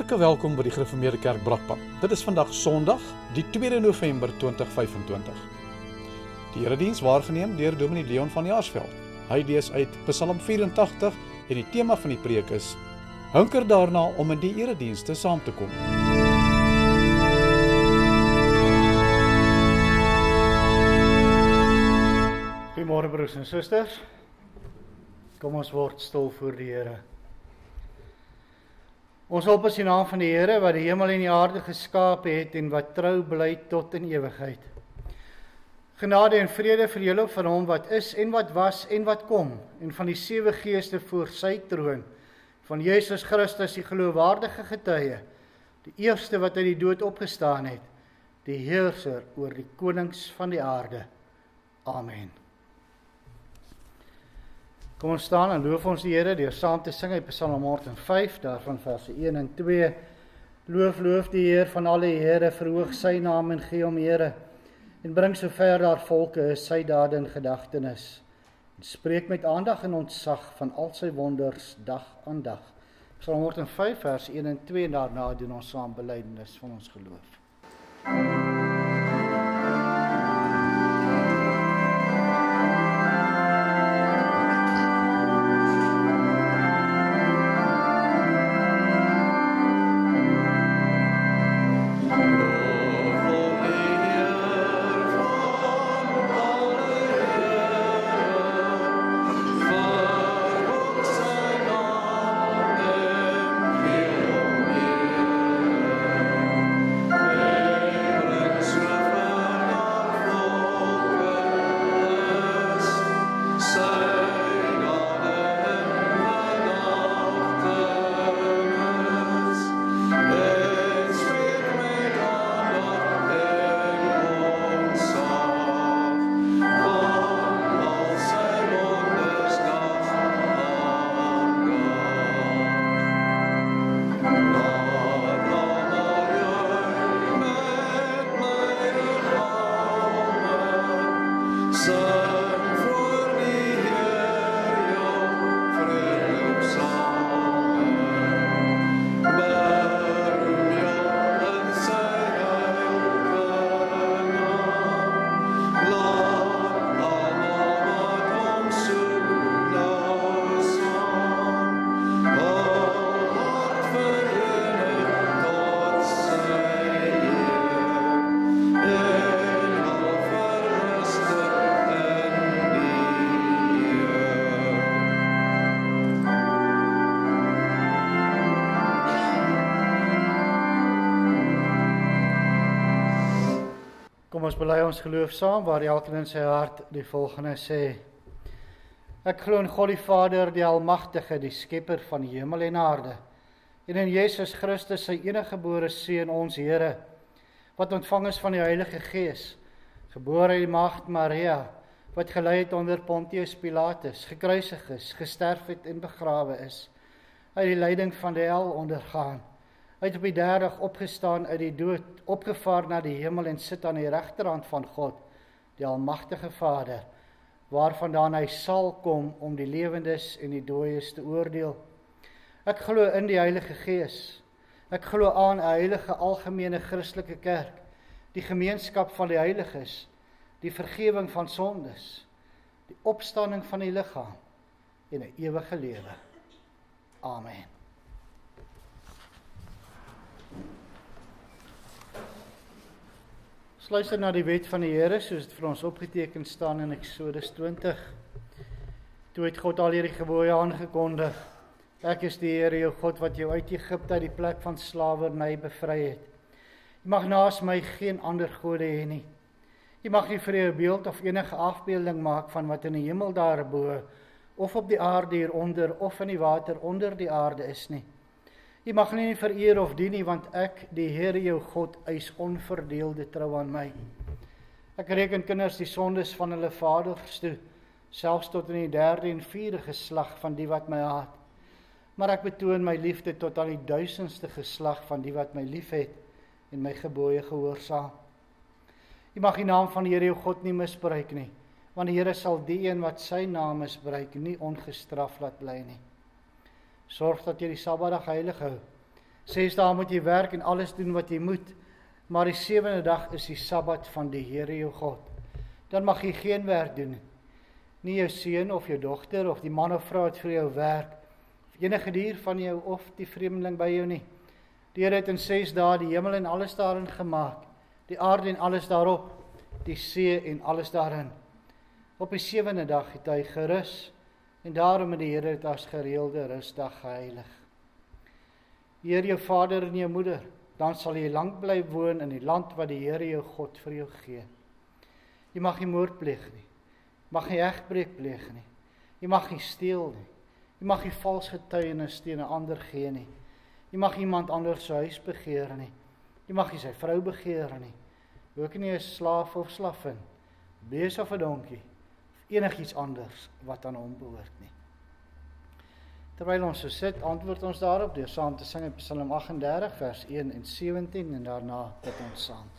Hartlike welkom by die Gereformeerde Kerk Brakpan. Dit is vandag Sondag, die 2 November 2025. Die erediens waargeneem deur Dominee Leon van Jaarsveld. Hy lees uit Psalm 84 en die tema van die preek is: hunker daarna om in die eredienste saam te kom. Goeiemôre broers en susters. Kom ons word stil voor die Here. Ons hulp is in die naam van die Here wat die hemel en die aarde geskaap het en wat trou bly tot in ewigheid. Genade en vrede vir julle van hom wat is en wat was en wat kom, en van die 7 geeste voor sy troon, van Jesus Christus die geloofwaardige getuie, die eerste wat uit die dood opgestaan het, die heerser oor die konings van die aarde. Amen. Kom ons staan en loof ons die Here deur saam te sing uit Psalm 105, daarvan verse 1 en 2. Loof die Heer van alle Here, verhoog sy naam en gee hom Here, en bring sover daar volke is sy dade in gedagtenis, en spreek met aandag en ontzag van al sy wonders dag aan dag. Psalm 105 vers 1 en 2, en daarna doen ons saam belydenis van ons geloof. Kom ons bely ons geloof saam, waar elkeen in sy hart die volgende sê: Ek glo in God die Vader, die Almagtige, die Skepper van die hemel en aarde, en in Jesus Christus, sy eniggebore Seun, ons Here, wat ontvang is van die Heilige Gees, gebore uit die Maagd Maria, wat gelei het onder Pontius Pilatus, gekruisig is, gesterf het en begrawe is, uit die lyding van die hel ondergaan, uit op die 3 opgestaan uit die dood, opgevaar na die hemel en sit aan die regterhand van God, die Almagtige Vader, waarvandaan hy sal kom om die lewendes en die dooies te oordeel. Ek glo in die Heilige Gees. Ek glo aan 'n heilige algemene Christelike kerk, die gemeenskap van die heiliges, die vergifnis van sondes, die opstanding van die liggaam en 'n ewige lewe. Amen. Luister na die wet van die Here, soos dit vir ons opgeteken staan in Eksodus 20. Toe het God al hierdie gebooie aangekondig: Ek is die Here jou God wat jou uit Egipte, uit die plek van slawerny bevry het. Jy mag naas my geen ander gode hê nie. Jy mag nie vir jou 'n beeld of enige afbeelding maak van wat in die hemel daarbo, of op die aarde hieronder, of in die water onder die aarde is nie. Jy mag nie vereer of dien nie, want ek, die Here jou God, eis onverdeelde trou aan my. Ek reken kinders die sondes van hulle vaders toe, selfs tot in die 3de en 4de geslag van die wat my haat. Maar ek betoon my liefde tot aan die 1000ste geslag van die wat my liefhet en my gebooie gehoorsaam. Jy mag die naam van die Here jou God nie misbruik nie, want die Here sal die een wat sy naam misbruik nie ongestraf laat bly nie. Sorg dat jy die Sabbatdag heilig hou. 6 dae moet jy werk en alles doen wat jy moet, maar die 7de dag is die Sabbat van die Here jou God. Dan mag jy geen werk doen. Nie jou seun of jou dogter of die man of vrou wat vir jou werk, of enige dier van jou of die vreemdeling by jou nie. Die Here het in 6 dae die hemel en alles daarin gemaak, die aarde en alles daarop, die see en alles daarin. Op die 7de dag het hy gerus, en daarom het die Here dit as gereelde rusdag geheilig. Eer jou vader en jou moeder, dan sal jy lank bly woon in die land wat die Here jou God vir jou gee. Jy mag nie moord pleeg nie, jy mag nie egbreek pleeg nie, jy mag nie steel nie, jy mag nie vals getuienis teen 'n ander gee nie, jy mag iemand anders se huis begeer nie, jy mag nie sy vrou begeer nie, ook nie 'n slaaf of slavin, bees of 'n donkie, of enigiets anders wat aan hom behoort nie. Terwyl ons so sit, antwoord ons daarop deur saam te sing in Psalm 38 vers 1 en 17 en daarna bid ons saam.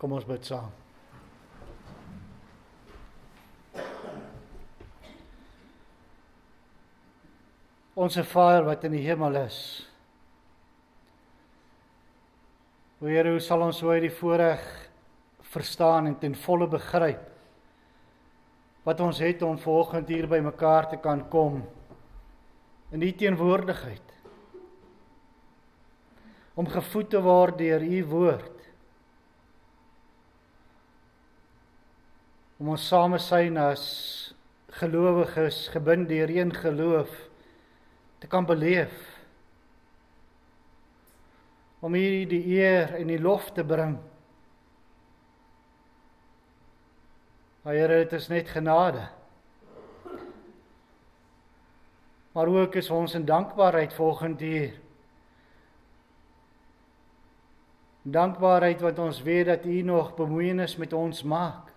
Kom ons bid saam. Onse Vader wat in die hemel is, o Here, hoe sal ons ooit die voorreg verstaan en ten volle begryp wat ons het om vanoggend hier by mekaar te kan kom in U teenwoordigheid, om gevoed te word deur U woord, om ons samesyn as gelowiges gebind deur een geloof te kan beleef, om U die eer en die lof te bring. Maar Here, dit is net genade. Maar ook is ons in dankbaarheid volgend hier. Dankbaarheid wat ons weet dat U nog bemoeienis met ons maak.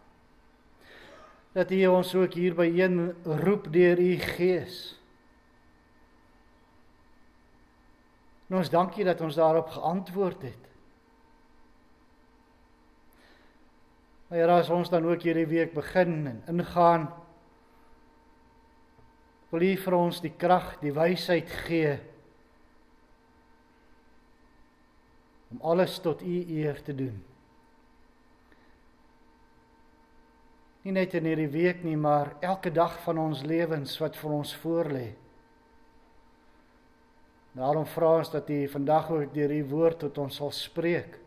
Dat U ons ook hier byeen roep deur U Gees. En ons dankie dat ons daarop geantwoord het. Maar Here, as ons dan ook hierdie week begin en ingaan, wil U vir ons die krag, die wysheid gee, om alles tot U eer te doen. Nie net in hierdie week nie, maar elke dag van ons lewens wat vir ons voorlê. Daarom vra ons dat U vandag ook deur U woord tot ons sal spreek.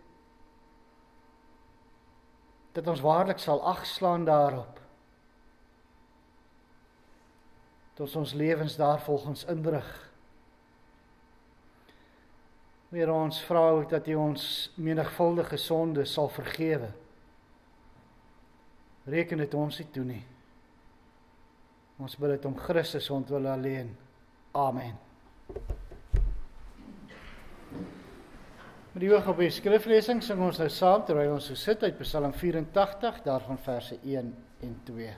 Dat ons waarlik sal agslaan daarop. Dat ons lewens daar volgens indrig. Here, ons vra ook dat U ons menigvuldige sonde sal vergewe. Reken dit ons nie toe nie. Ons bid dit om Christus ontwil alleen. Amen. Met die oog op die skriflesing sing ons nou saam terwyl ons so sit uit Psalm 84, daarvan verse 1 en 2.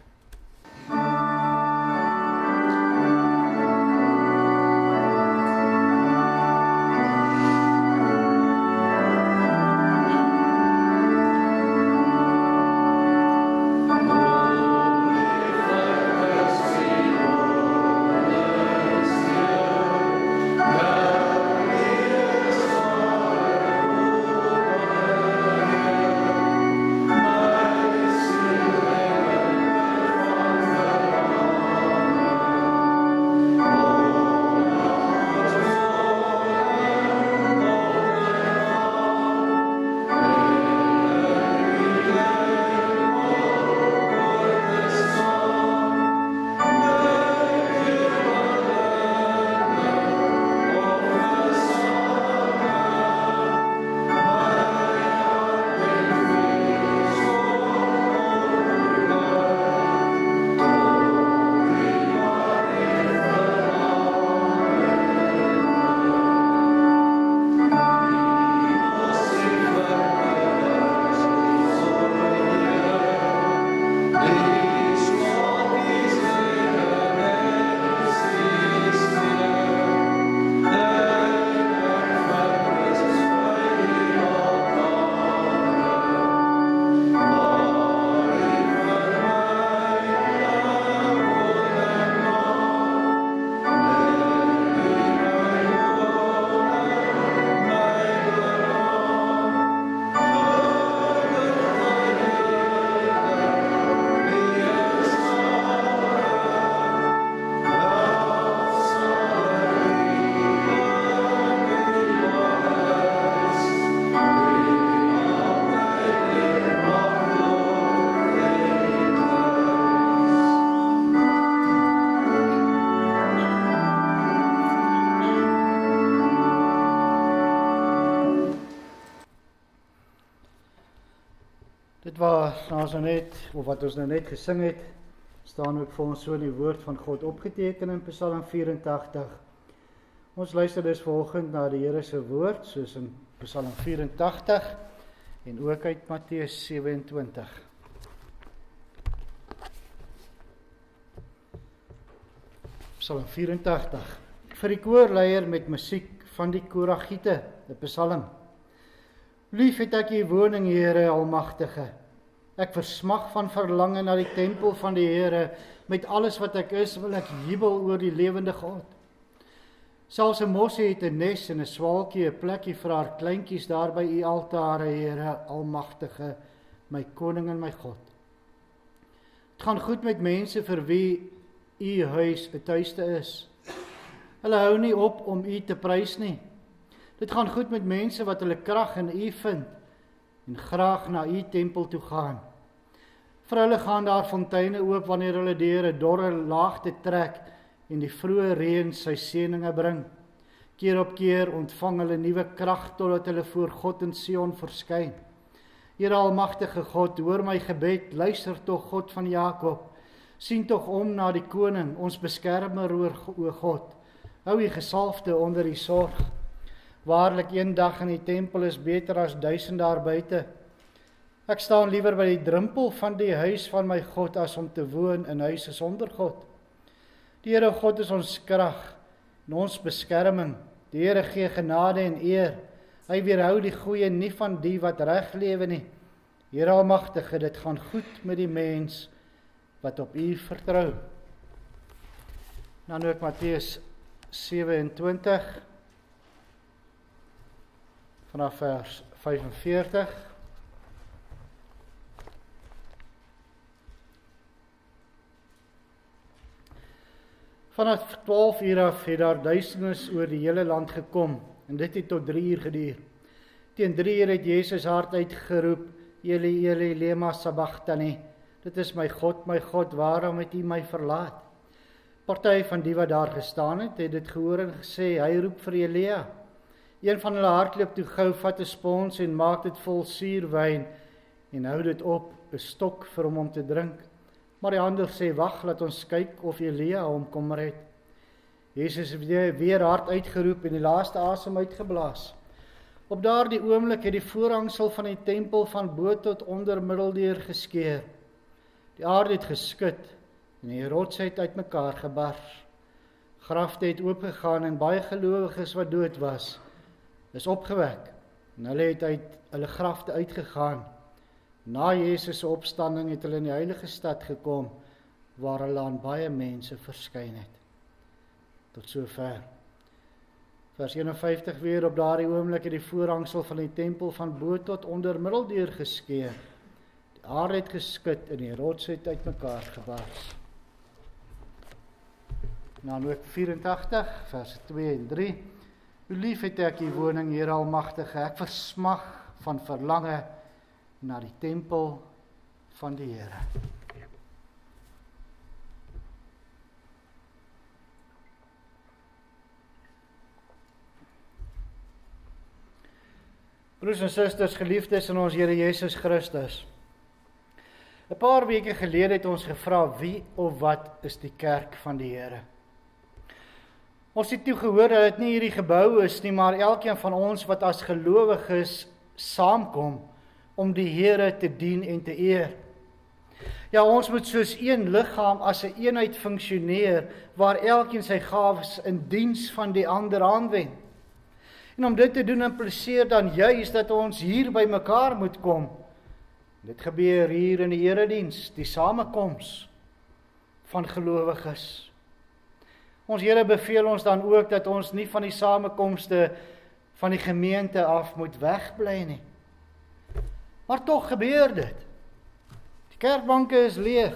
ons nou net, of wat ons nou net gesing het, staan ook vir ons so in die woord van God opgeteken in Psalm 84. Ons luister dus vanoggend na die Here se woord, soos in Psalm 84 en ook uit Matteus 27. Psalm 84. Vir die koorleier met musiek van die Koragiete, 'n psalm. Lief het ek u woning, Here Almagtige. Ek versmag van verlange na die tempel van die Here. Met alles wat ek is, wil ek jubel oor die lewende God. Selfs 'n mossie het 'n nes en 'n swaalkie 'n plekkie vir haar kleintjies daar by u altare, Here Almagtige, my koning en my God. Het gaan goed met mense vir wie u huis 'n tuiste is. Hulle hou nie op om u te prys nie. Dit gaan goed met mense wat hulle krag in u vind en graag na u tempel toe gaan. Vir hulle gaan daar fonteine oop wanneer hulle deur 'n dorre laagte trek en die vroeë reën sy seëninge bring. Keer op keer ontvang hulle nuwe krag totdat hulle voor God in Sion verskyn. Here Almagtige God, hoor my gebed, luister tog God van Jakob. Sien tog om na die koning, ons beskermer o God. Hou die gesalfde onder die sorg. Waarlik een dag in die tempel is beter as 1000 daar buite. Ek staan liewer by die drempel van die huis van my God as om te woon in huise sonder God. Die Here God is ons krag en ons beskerming. Die Here gee genade en eer. Hy weerhou die goeie nie van die wat reg lewe nie. Here Almagtige, dit gaan goed met die mens wat op u vertrou. Dan ook Matteus 27 vanaf vers 45. Vanaf 12 uur af het daar duisendes oor die hele land gekom, en dit het tot 3 uur geduur. Teen 3 uur het Jesus hard uitgeroep, Eli, Eli, lema sabachthani. Dit is my God, waarom het u my verlaat? Party van die wat daar gestaan het dit gehoor en gesê, hy roep vir Elia. Een van hulle hardloop toe gou, vat 'n spons en maak dit vol suurwyn en hou dit op 'n stok vir hom om te drink. Maar die ander sê, wag, laat ons kyk of Elia hom kom red. Jesus het weer hard uitgeroep en die laaste asem uitgeblaas. Op daardie oomblik het die voorhangsel van die tempel van bo tot onder middeldeur geskeur. Die aarde het geskud en die rots het uitmekaar gebars. Grafte het oopgegaan en baie gelowiges wat dood was, is opgewek en hulle het uit hulle grafte uitgegaan. Na Jesus se opstanding het hulle in die heilige stad gekom, waar hulle aan baie mense verskyn het. Tot sover. Vers 51 weer, op daardie oomblik het die voorhangsel van die tempel van bo tot onder middeldeur geskeur. Die aarde het geskud en die rots het uitmekaar gebars. Dan ook 84, vers 2 en 3. Hoe lief het ek die woning, Here Almagtige, ek versmag van verlange na die tempel van die Here. Broers en susters, geliefdes in ons Here Jesus Christus. 'n Paar weke gelede het ons gevra, wie of wat is die kerk van die Here? Ons het toe gehoor dat dit nie hierdie gebou is nie, maar elkeen van ons wat as gelowiges saamkom om die Here te dien en te eer. Ja, ons moet soos een liggaam as 'n eenheid funksioneer, waar elkeen sy gawes in diens van die ander aanwend. En om dit te doen impliseer dan juis dat ons hier by mekaar moet kom. Dit gebeur hier in die erediens, die samekoms van gelowiges. Ons Here beveel ons dan ook dat ons nie van die samekomste van die gemeente af moet wegbly nie. Maar tog gebeur dit. Die kerkbanke is leeg.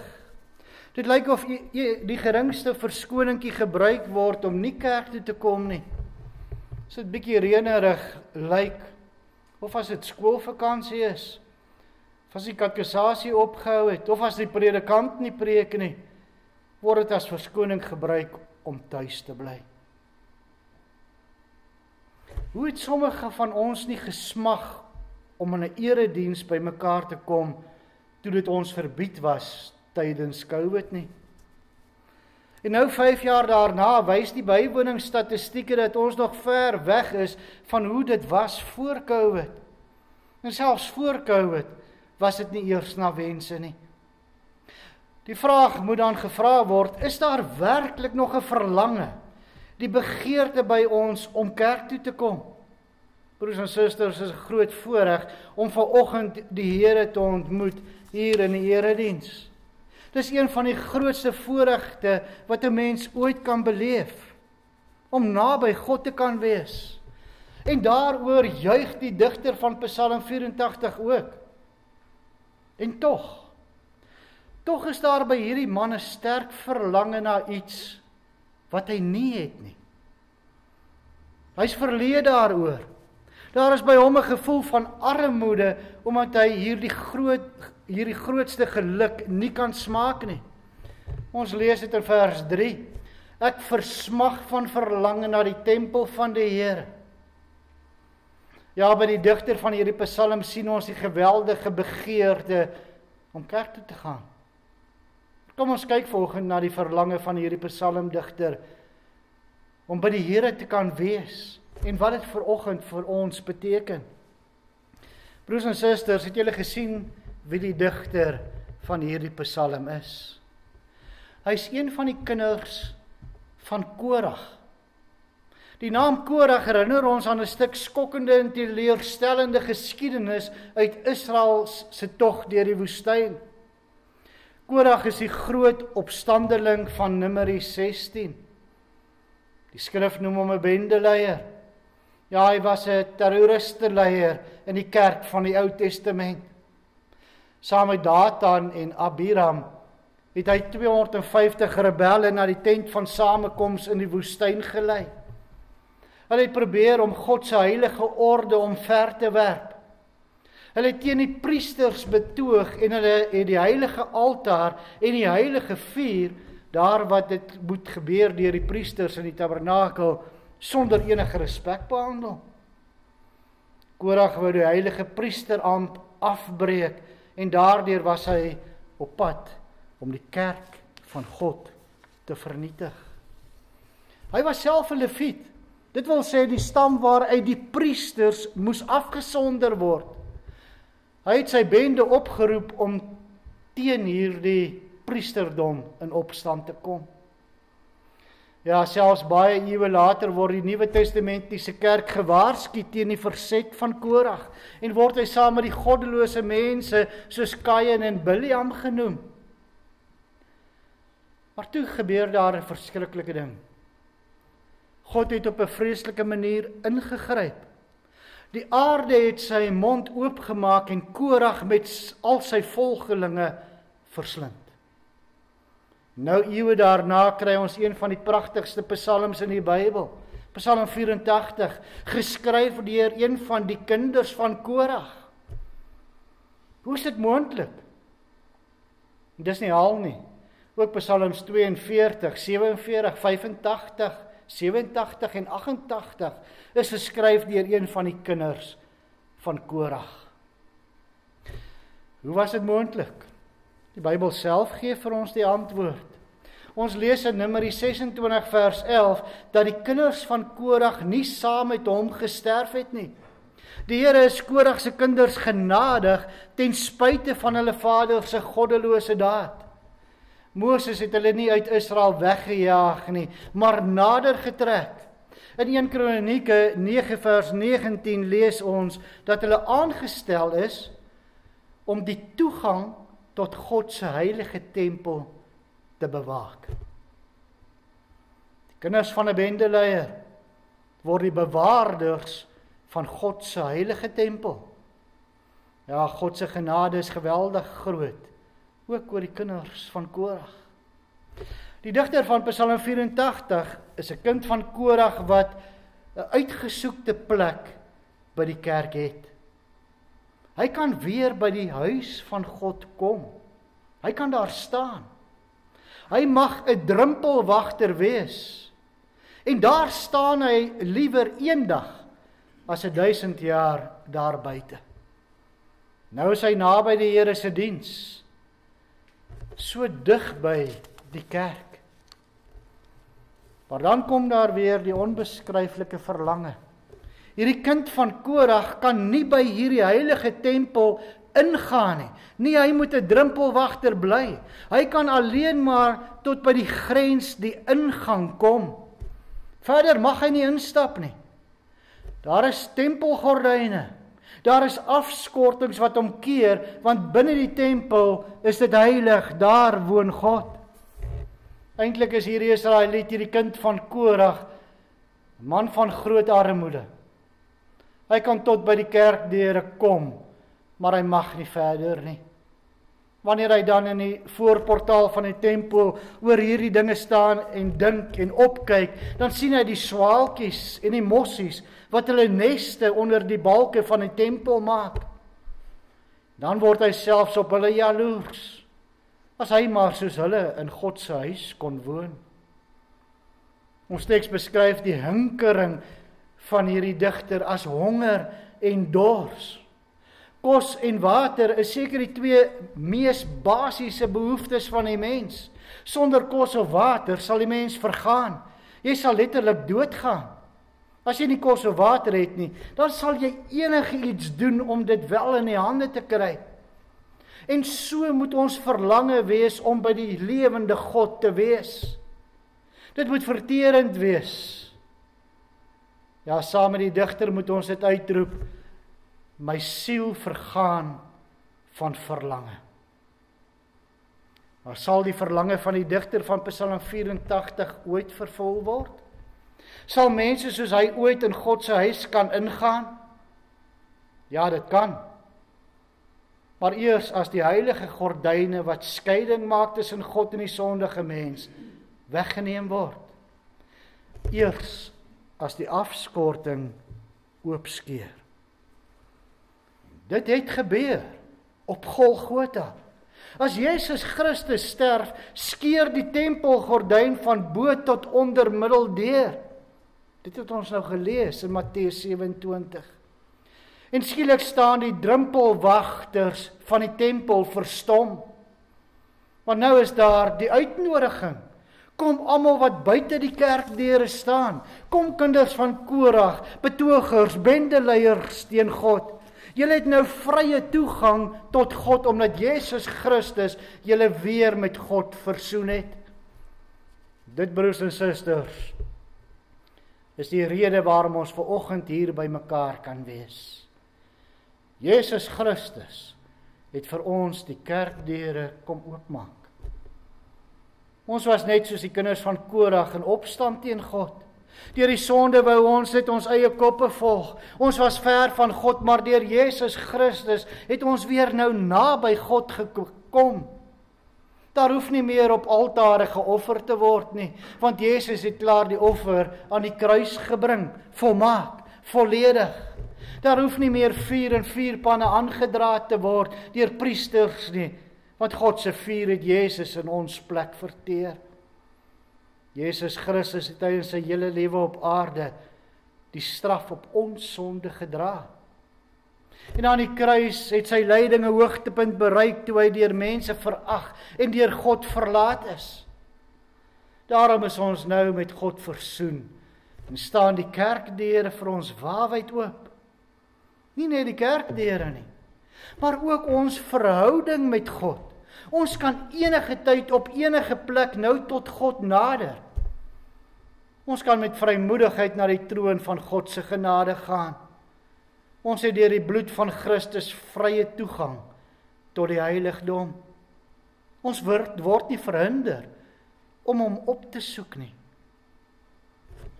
Dit lyk of die geringste verskoningkie gebruik word om nie kerk toe te kom nie. As dit bietjie reënerig lyk, of as dit skoolvakansie is, of as die katekisasie opgehou het, of as die predikant nie preek nie, word dit as verskoning gebruik om tuis te bly. Hoe het sommige van ons nie gesmag om in 'n erediens by mekaar te kom, toe dit ons verbied was tydens COVID nie. En nou 5 jaar daarna wys die bywoningsstatistieke dat ons nog ver weg is van hoe dit was voor COVID. En selfs voor COVID was dit nie eers na wense nie. Die vraag moet dan gevra word, is daar werklik nog 'n verlange, die begeerte by ons om kerk toe te kom? Broers en susters, is 'n groot voorreg om vanoggend die Here te ontmoet hier in die erediens. Dis een van die grootste voorregte wat 'n mens ooit kan beleef, om naby God te kan wees. En daaroor juig die digter van Psalm 84 ook. En tog is daar by hierdie man 'n sterk verlange na iets wat hy nie het nie. Hy's verleë daaroor. Daar is by hom 'n gevoel van armoede, omdat hy hierdie grootste geluk nie kan smaak nie. Ons lees dit in vers 3. Ek versmag van verlange na die tempel van die Here. Ja, by die digter van hierdie Psalm sien ons die geweldige begeerte om kerk toe te gaan. Kom ons kyk vanoggend na die verlange van hierdie psalmdigter om by die Here te kan wees en wat dit vanoggend vir ons beteken. Broers en susters, het julle gesien wie die digter van hierdie psalm is? Hy is een van die kinders van Korag. Die naam Korag herinner ons aan 'n stuk skokkende en teleurstellende geskiedenis uit Israel se tog deur die woestyn. Korag is die groot opstandeling van Numeri 16. Die skrif noem hom 'n bendeleier. Ja, hy was 'n terroristeleier in die kerk van die Ou Testament. Saam met Datan en Abiram het hy 250 rebelle na die tent van samekoms in die woestyn gelei. Hulle het probeer om God se heilige orde omver te werp. Hulle het teen die priesters betoog en hulle het die heilige altaar en die heilige vuur, daar wat dit moet gebeur deur die priesters in die tabernakel, sonder enige respek behandel. Korag wou die heilige priesterambt afbreek en daardeur was hy op pad om die kerk van God te vernietig. Hy was self 'n leviet. Dit wil sê die stam waaruit die priesters moes afgesonder word. Hy het sy bende opgeroep om teen hierdie priesterdom in opstand te kom. Ja, selfs baie eeue later word die Nuwe Testamentiese kerk gewaarsku teen die verset van Korag en word hy saam met die goddelose mense soos Kain en Bileam genoem. Maar toe gebeur daar 'n verskriklike ding. God het op 'n vreeslike manier ingegryp. Die aarde het sy mond oopgemaak en Korag met al sy volgelinge verslind. Nou eeue daarna kry ons een van die pragtigste psalms in die Bybel, Psalm 84, geskryf deur een van die kinders van Korag. Hoe is dit moontlik? Dis nie al nie. Ook Psalms 42, 47, 85, 87 en 88 is geskryf deur een van die kinders van Korag. Hoe was dit moontlik? Die Bybel self gee vir ons die antwoord. Ons lees in Numeri 26 vers 11 dat die kinders van Korag nie saam met hom gesterf het nie. Die Here is Korag se kinders genadig ten spyte van hulle vader se goddelose daad. Moses het hulle nie uit Israel weggejaag nie, maar nader getrek. In 1 Kronieke 9 vers 19 lees ons dat hulle aangestel is om die toegang tot God se heilige tempel te bewaak. Die kinders van 'n bendeleier word die bewaarders van God se heilige tempel. Ja, God se genade is geweldig groot, ook oor die kinders van Korag. Die digter van Psalm 84 is 'n kind van Korag wat 'n uitgesoekte plek by die kerk het. Hy kan weer by die huis van God kom. Hy kan daar staan. Hy mag 'n drempelwagter wees. En daar staan hy liewer eendag as 1000 jaar daar buite. Nou is hy naby die Here se diens, so dig by die kerk. Maar dan kom daar weer die onbeskryflike verlange. Hierdie kind van Korag kan nie by hierdie heilige tempel ingaan nie. Nee, hy moet 'n drempelwagter bly. Hy kan alleen maar tot by die grens, die ingang kom. Verder mag hy nie instap nie. Daar is tempelgordyne. Daar is afskortings wat hom keer, want binne die tempel is dit heilig, daar woon God. Eintlik is hierdie Israeliet, hierdie kind van Korag, 'n man van groot armoede. Hy kan tot by die kerkdeure kom, maar hy mag nie verder nie. Wanneer hy dan in die voorportaal van die tempel oor hierdie dinge staan en dink en opkyk, dan sien hy die swaalkies en die mossies wat hulle neste onder die balke van die tempel maak. Dan word hy selfs op hulle jaloers, as hy maar soos hulle in God se huis kon woon. Ons teks beskryf die hinkering van hierdie digter as honger en dors. Kos en water is seker die twee mees basiese behoeftes van die mens. Sonder kos of water sal die mens vergaan. Jy sal letterlik doodgaan. As jy nie kos of water het nie, dan sal jy enigiets doen om dit wel in die hande te kry. En so moet ons verlange wees om by die lewende God te wees. Dit moet verterend wees. Ja, saam met die digter moet ons dit uitroep: my siel vergaan van verlange. Maar sal die verlange van die digter van Psalm 84 ooit vervul word? Sal mense soos hy ooit in God se huis kan ingaan? Ja, dit kan. Maar eers as die heilige gordyne wat skeiding maak tussen God en die sondige mens weggeneem word. Eers as die afskorting oopskeer. Dit het gebeur op Golgotha. As Jesus Christus sterf, skeur die tempelgordyn van bo tot onder middel deur. Dit het ons nou gelees in Matteus 27. En skielik staan die drempelwagters van die tempel verstom. Want nou is daar die uitnodiging. Kom almal wat buite die kerkdeure staan. Kom kinders van Korag, betogers, bendeleiers teen God. Julle het nou vrye toegang tot God, omdat Jesus Christus julle weer met God versoen het. Dit, broers en susters, is die rede waarom ons vanoggend hier by mekaar kan wees. Jesus Christus het vir ons die kerkdeure kom oopmaak. Ons was net soos die kinders van Korag in opstand teen God. Deur die sonde wou ons net ons eie koppe volg. Ons was ver van God, maar deur Jesus Christus het ons weer nou naby God gekom. Daar hoef nie meer op altare geoffer te word nie, want Jesus het klaar die offer aan die kruis gebring, volmaak, volledig. Daar hoef nie meer 4 en 4 panne aangedra te word deur priesters nie, want God se vuur het Jesus in ons plek verteer. Jesus Christus het tydens sy hele lewe op aarde die straf op ons sonde gedra. En aan die kruis het sy lyding 'n hoogtepunt bereik toe hy deur mense verag en deur God verlaat is. Daarom is ons nou met God versoen en staan die kerkdeure vir ons waawyd oop. Nie net die kerkdeure nie, maar ook ons verhouding met God. Ons kan enige tyd op enige plek nou tot God nader. Ons kan met vrymoedigheid na die troon van God se genade gaan. Ons het deur die bloed van Christus vrye toegang tot die heiligdom. Ons word nie verhinder om hom op te soek nie.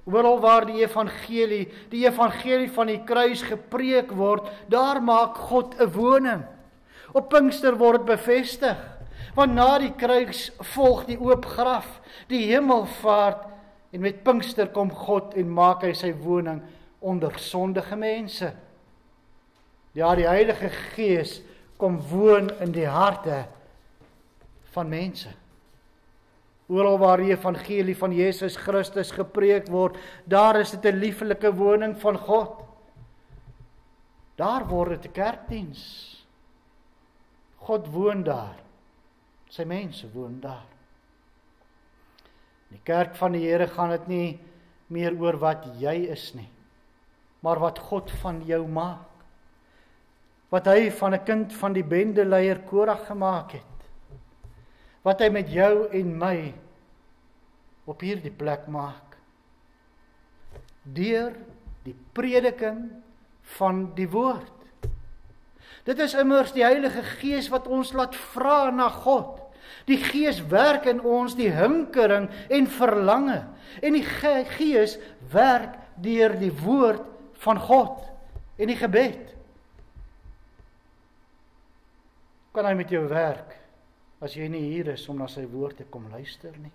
Oral waar die evangelie van die kruis gepreek word, daar maak God 'n woning. Op Pinkster word bevestig, want na die kruis volg die oop graf, die hemelvaart, en met Pinkster kom God en maak hy sy woning onder sondige mense. Ja, die Heilige Gees kom woon in die harte van mense. Oral waar die evangelie van Jesus Christus gepreek word, daar is dit 'n lieflike woning van God. Daar word dit 'n kerkdiens. God woon daar. Sy mense woon daar. In die kerk van die Here gaan dit nie meer oor wat jy is nie, maar wat God van jou maak. Wat hy van 'n kind van die bendeleier Korag gemaak het. Wat hy met jou en my op hierdie plek maak. Deur die prediking van die woord. Dit is immers die Heilige Gees wat ons laat vra na God. Die Gees werk in ons die hinkering en verlange. En die Gees werk deur die woord van God en die gebed. Kan hy met jou werk as jy nie hier is om na sy woord te kom luister nie?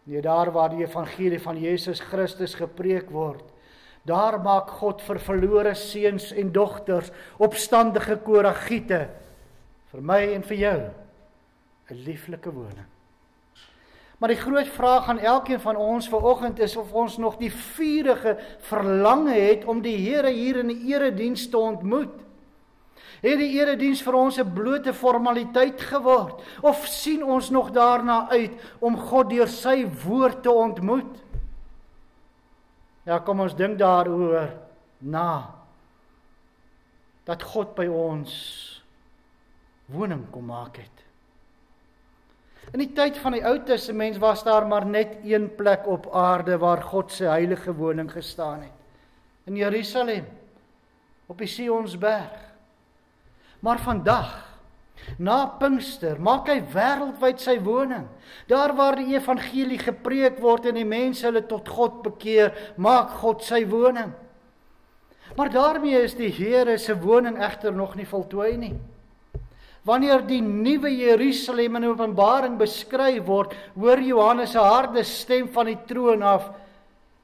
Nee, daar waar die evangelie van Jesus Christus gepreek word, daar maak God vir verlore seuns en dogters, opstandige Koragiete, vir my en vir jou, 'n lieflike woning. Maar die groot vraag aan elkeen van ons vanoggend is of ons nog die vurige verlange het om die Here hier in die erediens te ontmoet. Het die erediens vir ons 'n blote formaliteit geword? Of sien ons nog daarna uit om God deur sy woord te ontmoet? Ja, kom ons dink daaroor na. Dat God by ons woning kom maak het. In die tyd van die Ou Testament was daar maar net een plek op aarde waar God se heilige woning gestaan het. In Jerusalem, op die Sionsberg. Maar vandag, na Pinkster, maak hy wêreldwyd sy woning. Daar waar die evangelie gepreek word en die mense hulle tot God bekeer, maak God sy woning. Maar daarmee is die Here se woning egter nog nie voltooi nie. Wanneer die nuwe Jerusalem in Openbaring beskryf word, hoor Johannes 'n harde stem van die troon af: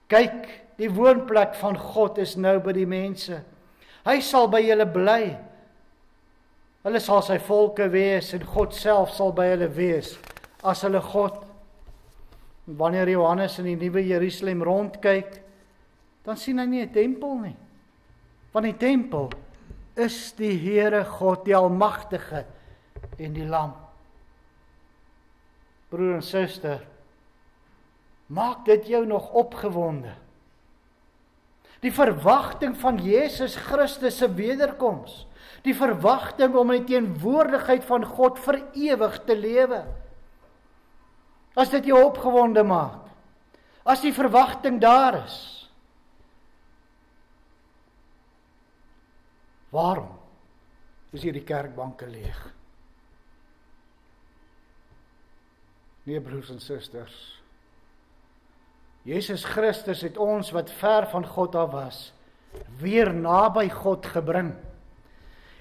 "Kyk, die woonplek van God is nou by die mense. Hy sal by julle bly. Hulle sal sy volke wees en God self sal by hulle wees as hulle God." Wanneer Johannes in die nuwe Jerusalem rondkyk, dan sien hy nie 'n tempel nie. Want die tempel is die Here God, die Almagtige en die Lam. Broer en suster, maak dit jou nog opgewonde? Die verwagting van Jesus Christus se wederkoms, die verwagting om in die teenwoordigheid van God vir ewig te lewe. As dit jou opgewonde maak, as die verwagting daar is, waarom is hierdie kerkbanke leeg? Nee, broers en susters, Jesus Christus het ons wat ver van God af was, weer naby God gebring.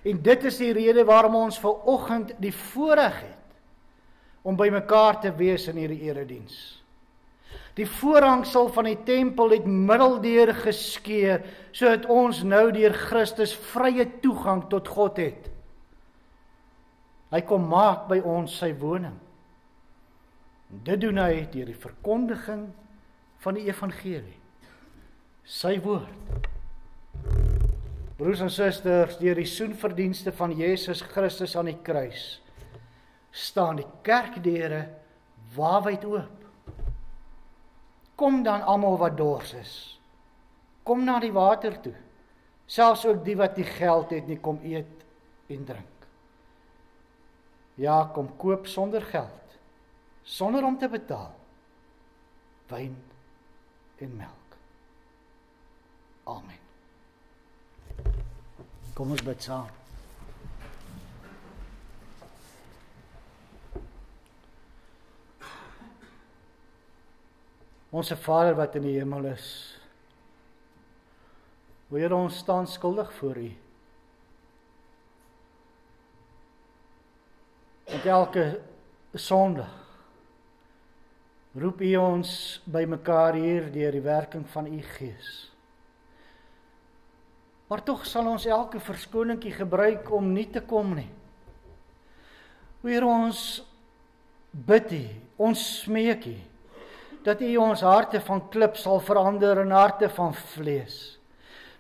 En dit is die rede waarom ons vanoggend die voorreg het om by mekaar te wees in hierdie erediens. Die voorhangsel van die tempel het middeldeur geskeur, sodat ons nou deur Christus vrye toegang tot God het. Hy kom maak by ons sy woning. En dit doen hy deur die verkondiging van die evangelie, sy woord. Broers en susters, deur die soenverdienste van Jesus Christus aan die kruis, staan die kerkdeure waawyd oop. Kom dan almal wat dors is. Kom na die water toe. Selfs ook die wat nie geld het nie, kom eet en drink. Ja, kom koop sonder geld, sonder om te betaal, wyn en melk. Amen. Kom ons bid saam. Onse Vader wat in die hemel is, Here, ons staan skuldig voor U. Want elke Sondag roep U ons by mekaar hier deur die werking van U Gees. Maar tog sal ons elke verskoningkie gebruik om nie te kom nie. Here, ons bid U, ons smeek U, dat U ons harte van klip sal verander in harte van vlees.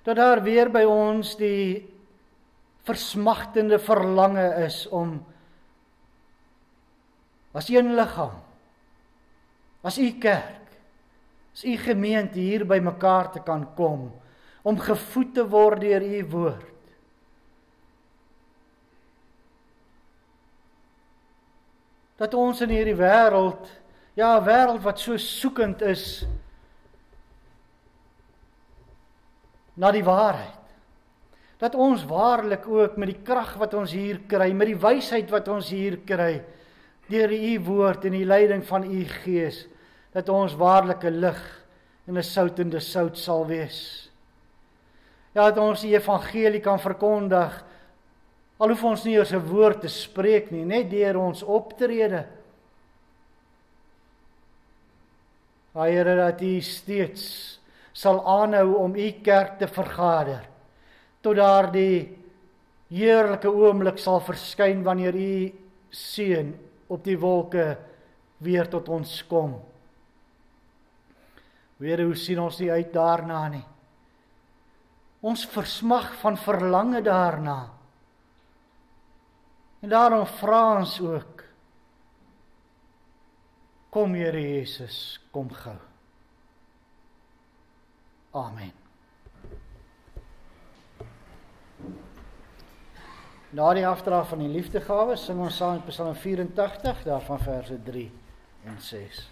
Dat daar weer by ons die versmagtende verlange is om as een liggaam, as u kerk, as u gemeente hier by mekaar te kan kom, om gevoed te word deur u woord. Dat ons in hierdie wêreld, ja, 'n wêreld wat so soekend is na die waarheid, dat ons waarlik ook met die krag wat ons hier kry, met die wysheid wat ons hier kry, deur u woord en die leiding van u Gees, dat ons waarlike lig en 'n soutende sout sal wees. Ja, dat ons die evangelie kan verkondig, al hoef ons nie eers 'n woord te spreek nie, net deur ons optrede. Here, dat u steeds sal aanhou om u kerk te vergader, tot daar die heerlike oomblik sal verskyn wanneer u seun op die wolke weer tot ons kom. Here, hoe sien ons nie uit daarna nie? Ons versmag van verlange daarna. En daarom vra ons ook, kom Here Jesus, kom gou. Amen. Na die afdrag van die liefdegawe sing ons saam met Psalm 84, daarvan verse 3 en 6.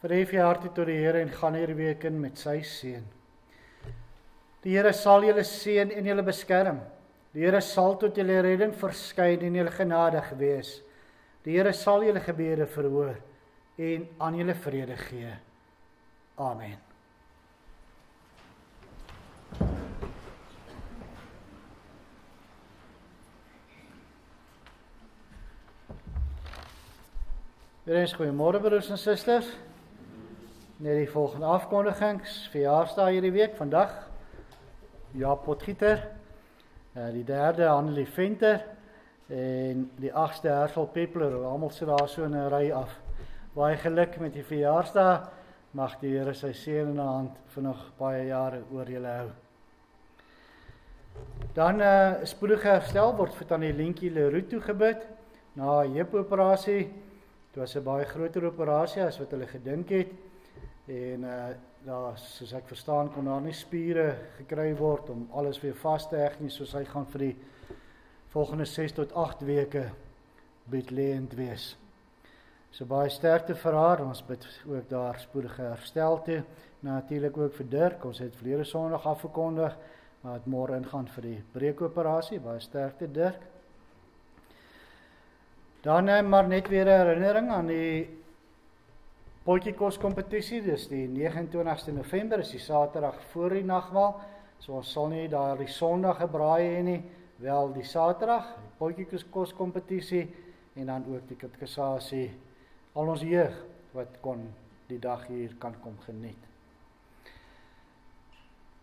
Verhef je hart tot die Here en gaan hierdie week in met sy seën. Die Here sal julle seën en julle beskerm. Die Here sal tot julle redding verskyn en julle genadig wees. Die Here sal julle gebede verhoor en aan julle vrede gee. Amen. Weer eens goeiemôre broers en susters. Net die volgende afkondigings, verjaarsdag hierdie week, vandag, Jaap Potgieter, die 3de Annelie Venter, en die 8ste Hersel Peppler, almal sit daar so in 'n ry af. Baie geluk met die verjaarsdag, mag die Here sy seënende hand vir nog baie jare oor julle hou. Dan spoedige herstel word vir tannie Lientjie Leroux toegebid, na 'n heupoperasie. Dit was 'n baie groter operasie as wat hulle gedink het. En daar, soos ek verstaan, kon daar nie spiere gekry word om alles weer vas te heg nie, soos hy gaan vir die volgende 6 tot 8 weke bedlêend wees. So baie sterkte vir haar, ons bid ook daar spoedige herstel toe. Natuurlik ook vir Dirk, ons het verlede Sondag afgekondig, maar het môre ingaan vir die breekoperasie, baie sterkte Dirk. Dan maar net weer 'n herinnering aan die potjiekos kompetisie, dis die 29ste November, is die Saterdag voor die nagmaal, so ons sal nie daar die Sondag 'n braai hê nie, wel die Saterdag, die potjiekos kompetisie, en dan ook die katekisasie, al ons jeug wat kon die dag hier kan kom geniet.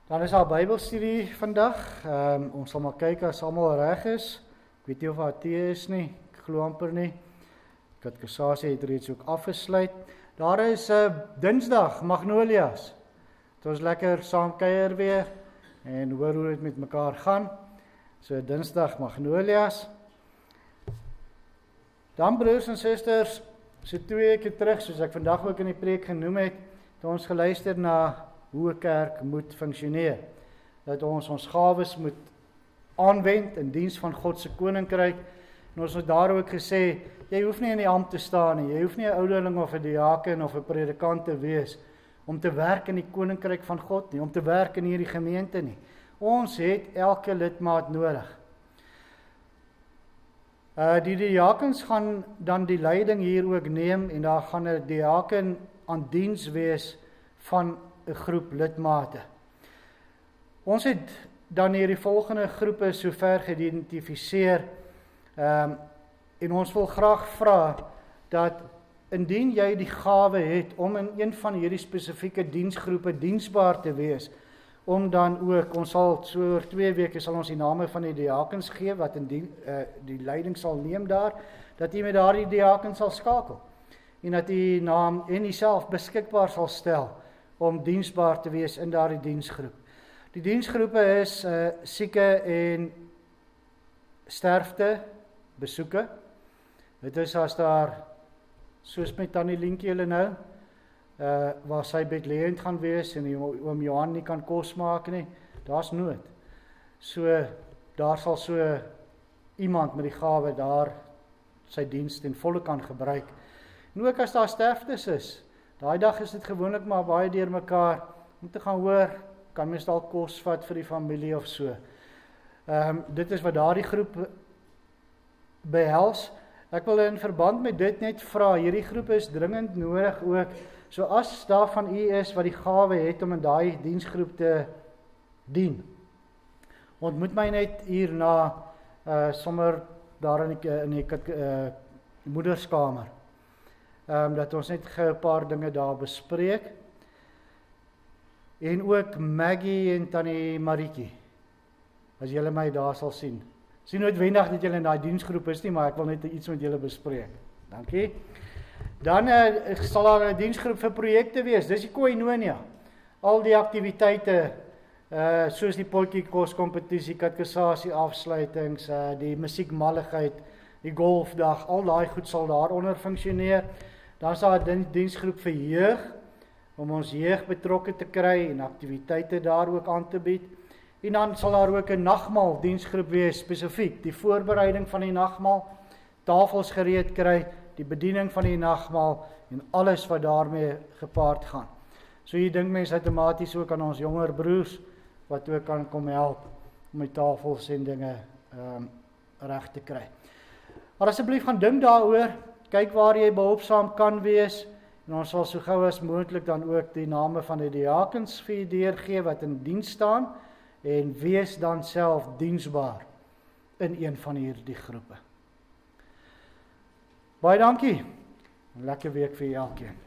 Dan is daar Bybelstudie vandag, ons sal maar kyk as almal reg is, ek weet nie of daar tee is nie, ek glo amper nie, katekisasie het reeds ook afgesluit. Daar is Dinsdag, Magnolias, het ons lekker saam kuier weer, en hoor hoe dit met mekaar gaan, so Dinsdag, Magnolias. Dan broers en susters, so 2 weke terug, soos ek vandag ook in die preek genoem het, het ons geluister na hoe 'n kerk moet funksioneer. Dat ons gawes moet aanwend in diens van God se koninkryk. En ons het daar ook gesê, jy hoef nie in die ampt te staan nie, jy hoef nie 'n ouderling of 'n diaken of 'n predikant te wees om te werk in die koninkryk van God nie, om te werk in hierdie gemeente nie. Ons het elke lidmaat nodig. Die diakens gaan dan die leiding hier ook neem en daar gaan 'n diaken aan diens wees van 'n groep lidmate. Ons het dan hier die volgende groepe sover geïdentifiseer en ons wil graag vra dat indien jy die gawe het om in een van hierdie spesifieke diensgroepe diensbaar te wees, om dan ook, ons sal so oor 2 weke sal ons die name van die diakens gee, wat in die leiding sal neem daar, dat jy met daardie diakens sal skakel, en dat die naam en jouself beskikbaar sal stel, om diensbaar te wees in daardie diensgroep. Die diensgroepe is sieke en sterfte, besoeke. Dit is as daar, soos met Tannie Lientjie hulle nou, waar sy bedleend gaan wees en oom Johan nie kan kos maak nie, daar's nood. So, daar sal so iemand met die gawe daar sy diens ten volle kan gebruik. En ook as daar sterftes is, daai dag is dit gewoonlik maar baie deur mekaar, om te gaan hoor, kan mens dalk kos vat vir die familie of so. Dit is wat daardie groep behels. Ek wil in verband met dit net vra, hierdie groep is dringend nodig ook, so as daar van u is wat die gawe het om in daai diensgroep te dien, ontmoet my net hierna, sommer daar in die moederskamer, dat ons net 'n paar dinge daar bespreek, en ook Maggie en Tannie Marietjie, as julle my daar sal sien. Sien noodwendig dat julle in daai diensgroep is nie, maar ek wil net iets met julle bespreek. Dankie. Dan sal daar 'n diensgroep vir projekte wees, dis die Koinonia. Al die aktiwiteite, soos die potjiekos kompetisie, katekisasie afsluitings, die musiekmalligheid, die golfdag, al daai goed sal daaronder funksioneer. Dan is daar 'n diensgroep vir jeug, om ons jeug betrokke te kry en aktiwiteite daar ook aan te bied. En dan sal daar ook 'n nagmaal diensgroep wees, spesifiek, die voorbereiding van die nagmaal, tafels gereed kry, die bediening van die nagmaal, en alles wat daarmee gepaard gaan. So hier dink mense outomaties ook aan ons jonger broers, wat ook kan kom help, om die tafels en dinge reg te kry. Maar asseblief gaan dink daaroor, kyk waar jy behulpsaam kan wees, en ons sal so gou as moontlik dan ook die name van die diakens vir u deurgee, wat in diens staan, en wees dan self diensbaar in een van hierdie groepe. Baie dankie, 'n lekker week vir elkeen.